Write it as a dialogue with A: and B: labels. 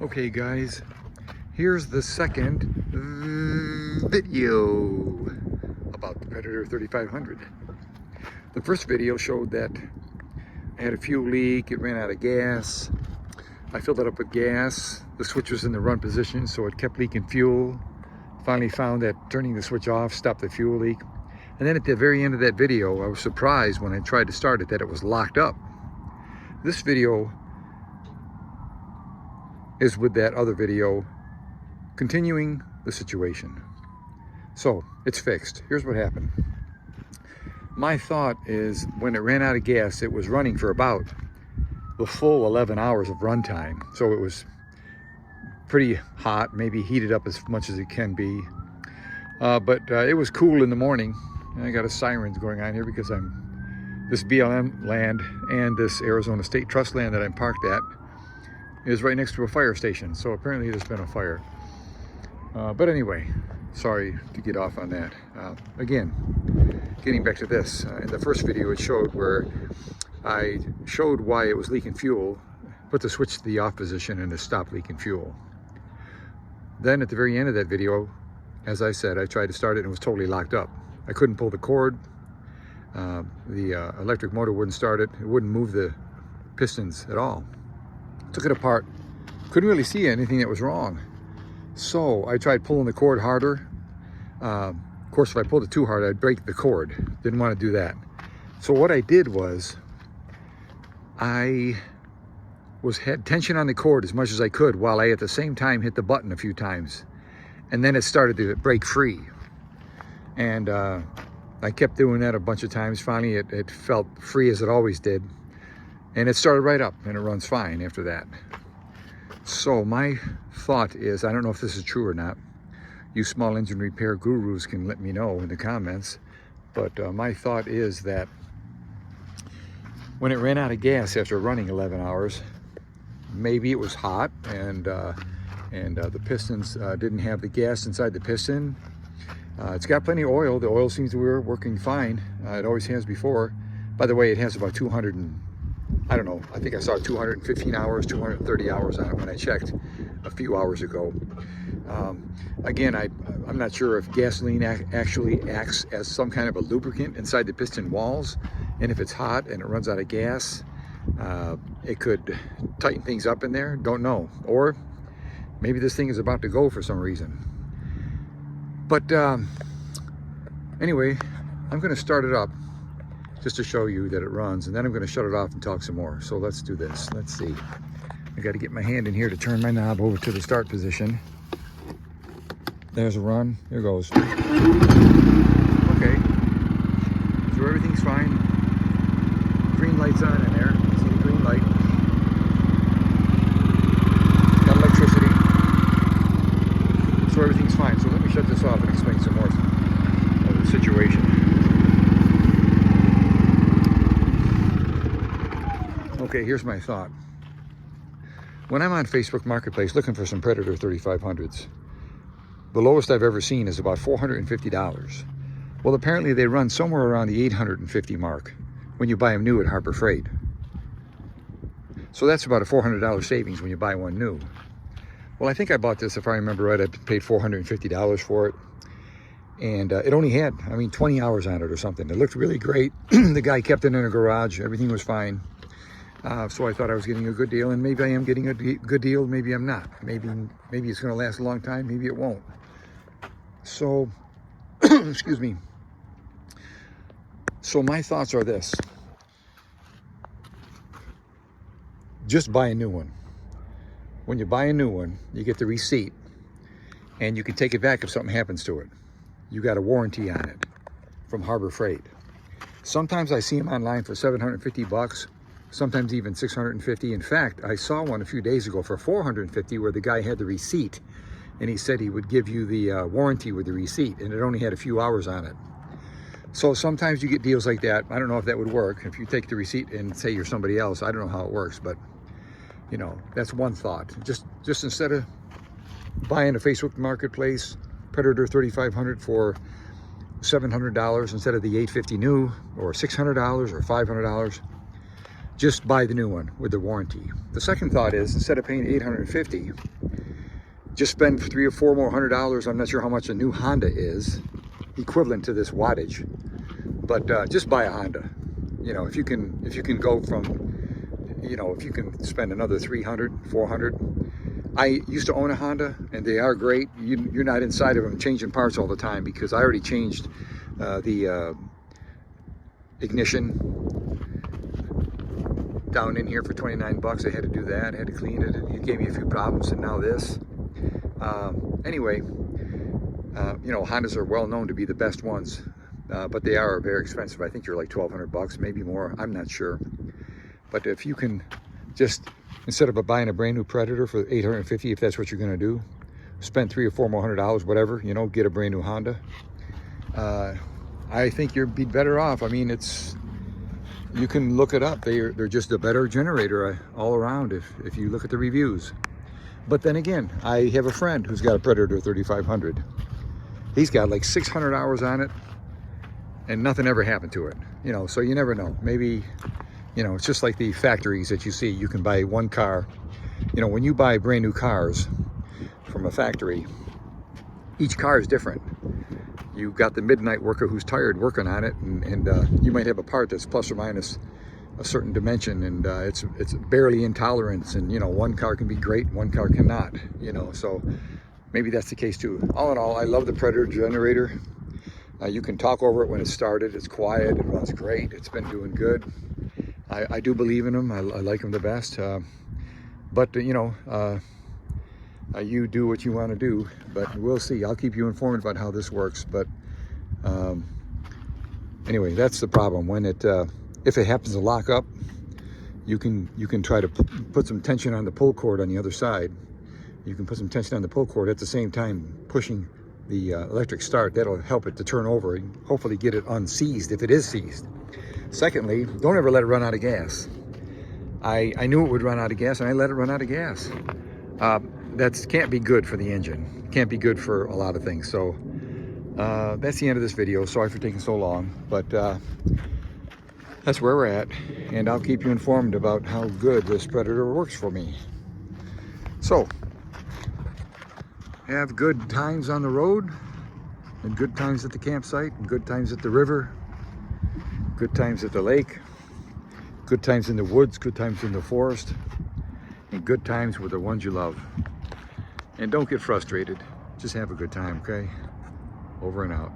A: Okay guys, here's the second video about the Predator 3500. The first video showed that I had a fuel leak, it ran out of gas. I filled it up with gas. The switch was in the run position, so it kept leaking fuel. Finally found that turning the switch off stopped the fuel leak. And then at the very end of that video, I was surprised when I tried to start it that it was locked up. This video is with that other video, continuing the situation. So it's fixed. Here's what happened. My thought is when it ran out of gas, it was running for about the full 11 hours of runtime. So it was pretty hot, maybe heated up as much as it can be. But it was cool in the morning. And I got a sirens going on here because this BLM land and this Arizona State Trust land that I'm parked at is right next to a fire station. So apparently there's been a fire. But anyway, sorry to get off on that. Again, getting back to this, in the first video it showed where I showed why it was leaking fuel, put the switch to the off position and it stopped leaking fuel. Then at the very end of that video, as I said, I tried to start it and it was totally locked up. I couldn't pull the cord. The electric motor wouldn't start it. It wouldn't move the pistons at all. Took it apart, couldn't really see anything that was wrong. So I tried pulling the cord harder. Of course, if I pulled it too hard, I'd break the cord. Didn't want to do that. So what I did was I had tension on the cord as much as I could while I at the same time hit the button a few times. And then it started to break free. And I kept doing that a bunch of times. Finally, it felt free as it always did. And it started right up and it runs fine after that. So my thought is, I don't know if this is true or not. You small engine repair gurus can let me know in the comments. But my thought is that when it ran out of gas after running 11 hours, maybe it was hot and the pistons didn't have the gas inside the piston. It's got plenty of oil. The oil seems to be working fine. It always has before. By the way, it has about 200 and I don't know, I think I saw 215 hours, 230 hours on it when I checked a few hours ago. Again, I'm not sure if gasoline actually acts as some kind of a lubricant inside the piston walls. And if it's hot and it runs out of gas, it could tighten things up in there. Don't know. Or maybe this thing is about to go for some reason. But anyway, I'm going to start it up just to show you that it runs, and then I'm going to shut it off and talk some more. So let's do this. Let's see. I got to get my hand in here to turn my knob over to the start position. There's a run. There goes. Okay. So everything's fine. Green light's on in there. You see the green light. Got electricity. So everything's fine. So let me shut this off and explain some more of the situation. Okay, here's my thought. When I'm on Facebook Marketplace looking for some Predator 3500s, the lowest I've ever seen is about $450. Well, apparently they run somewhere around the $850 mark when you buy them new at Harbor Freight. So that's about a $400 savings when you buy one new. Well, I think I bought this, if I remember right, I paid $450 for it. And it only had, 20 hours on it or something. It looked really great. The guy kept it in a garage. Everything was fine. So I thought I was getting a good deal, and maybe I am getting a good deal, maybe I'm not. Maybe it's going to last a long time, maybe it won't. So, excuse me. So my thoughts are this. Just buy a new one. When you buy a new one, you get the receipt, and you can take it back if something happens to it. You got a warranty on it from Harbor Freight. Sometimes I see them online for $750. Sometimes even $650. In fact, I saw one a few days ago for $450 where the guy had the receipt and he said he would give you the warranty with the receipt, and it only had a few hours on it. So sometimes you get deals like that. I don't know if that would work. If you take the receipt and say you're somebody else, I don't know how it works, but you know, that's one thought. Just instead of buying a Facebook Marketplace Predator 3500 for $700 instead of the $850 new, or $600 or $500, just buy the new one with the warranty. The second thought is, instead of paying $850, just spend $300 or $400. I'm not sure how much a new Honda is, equivalent to this wattage, but just buy a Honda. You know, if you can go from, you know, if you can spend another $300, $400. I used to own a Honda, and they are great. You're not inside of them changing parts all the time, because I already changed the ignition down in here for 29 bucks. I had to do that. I had to clean it. It gave me a few problems, and now this. Anyway, you know, Hondas are well known to be the best ones, but they are very expensive. I think they're like 1,200 bucks, maybe more. I'm not sure. But if you can just, instead of buying a brand new Predator for $850, if that's what you're going to do, spend $300 or $400, whatever, you know, get a brand new Honda. I think you'd be better off. I mean, you can look it up. They're just a better generator all around if you look at the reviews. But then again, I have a friend who's got a Predator 3500. He's got like 600 hours on it, and nothing ever happened to it. You know, so you never know. Maybe, you know, it's just like the factories that you see. You can buy one car. You know, when you buy brand new cars from a factory, each car is different. You got the midnight worker who's tired working on it, and you might have a part that's plus or minus a certain dimension, and it's barely in tolerance, and you know, one car can be great, one car cannot, you know, so maybe that's the case too. All in all, I love the Predator generator. You can talk over it when it's started. It's quiet, it runs great, it's been doing good. I do believe in them. I like them the best, but you know, you do what you want to do, but we'll see. I'll keep you informed about how this works. But anyway, that's the problem. When if it happens to lock up, you can try to put some tension on the pull cord on the other side. You can put some tension on the pull cord at the same time pushing the electric start. That'll help it to turn over and hopefully get it unseized if it is seized. Secondly, don't ever let it run out of gas. I knew it would run out of gas, and I let it run out of gas. That can't be good for the engine. Can't be good for a lot of things. So that's the end of this video. Sorry for taking so long, but that's where we're at, and I'll keep you informed about how good this Predator works for me. So have good times on the road, and good times at the campsite, and good times at the river, good times at the lake, good times in the woods, good times in the forest, and good times with the ones you love. And don't get frustrated. Just have a good time, okay? Over and out.